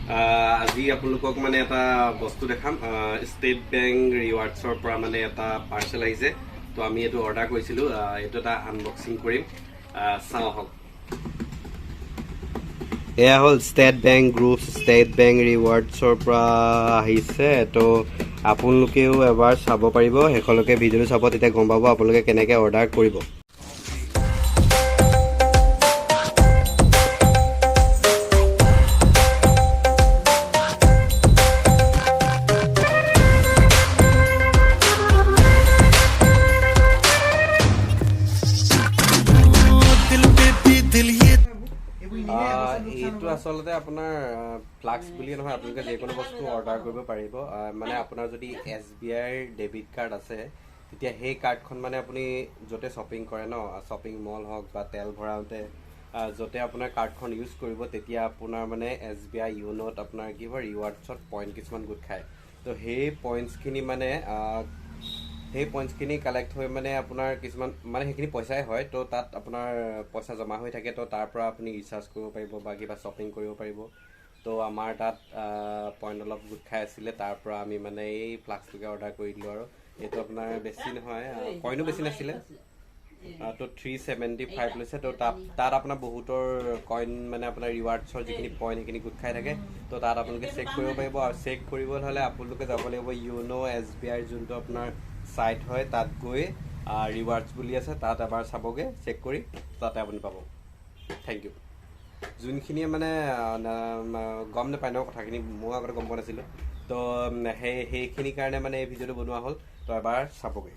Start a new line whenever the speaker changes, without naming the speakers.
আজি আপোনালোকক মানে এটা বস্তু দেখাম ষ্টেট বেংক ৰিৱাৰ্ডছৰ পৰা মানে এটা পাৰ্চেল আহিছে তো আমি এইটো অৰ্ডাৰ কৰিছিলোঁ এইটো এটা আনবক্সিং কৰিম চাওঁ আহক এয়া হ'ল State Bank group State Bank ৰিৱাৰ্ডছৰ পৰা আহিছে তো আপোনালোকেও এবাৰ চাব পাৰিব শেষলৈকে ভিডিঅ'টো চাব তেতিয়া গম পাব আপোনালোকে কেনেকৈ অৰ্ডাৰ কৰিব এইটো আচলতে আপোনাৰ ফ্লাক্স বুলিয়ে নহয় আপোনালোকে যিকোনো বস্তু অৰ্ডাৰ কৰিব পাৰিব মানে আপোনাৰ যদি SBI ডেবিট কাৰ্ড আছে তেতিয়া সেই কাৰ্ডখন মানে আপুনি য'তে শ্বপিং কৰে ন শ্বপিং মল হওক বা তেল ভৰাওঁতে য'তে আপোনাৰ কাৰ্ডখন ইউজ কৰিব তেতিয়া আপোনাৰ মানে SBI ইউনোত আপোনাৰ কি হয় ৰিৱাৰ্ডছত পইণ্ট কিছুমান গোট খায় তো সেই পইণ্টছখিনি মানে সেই পইণ্টছখিনি কালেক্ট হৈ মানে আপোনাৰ কিছুমান মানে সেইখিনি পইচাই হয় তো তাত আপোনাৰ পইচা জমা হৈ থাকে তো তাৰ পৰা আপুনি ৰিচাৰ্জ কৰিব পাৰিব বা কিবা শ্বপিং কৰিব পাৰিব তো আমাৰ তাত পইণ্ট অলপ গোট খাই আছিলে তাৰ পৰা আমি মানে এই ফ্লাক্সটোকে অৰ্ডাৰ কৰি দিলোঁ আৰু এইটো আপোনাৰ বেছি নহয় কইনো বেছি নাছিলে তো 375 লৈছে তো তাত আপোনাৰ বহুতৰ কইন মানে আপোনাৰ ৰিৱাৰ্ডছৰ যিখিনি পইণ্ট সেইখিনি গোট খাই থাকে তো তাত আপোনালোকে চেক কৰিব পাৰিব আৰু চেক কৰিবলৈ হ'লে আপোনালোকে যাব লাগিব ইউনো SBI যোনটো আপোনাৰ সাইট হয় তাত গৈ ৰিৱাৰ্ডছ বুলি আছে তাত এবাৰ চাবগে চেক কৰি তাতে আপুনি পাব থ্যাংক ইউ যোনখিনিয়ে মানে গম নাপায় ন কথাখিনি মই আগতে গম পোৱা নাছিলোঁ তো সেইখিনিৰ কাৰণে মানে এই ভিডিঅ'টো বনোৱা হ'ল তো এবাৰ চাবগে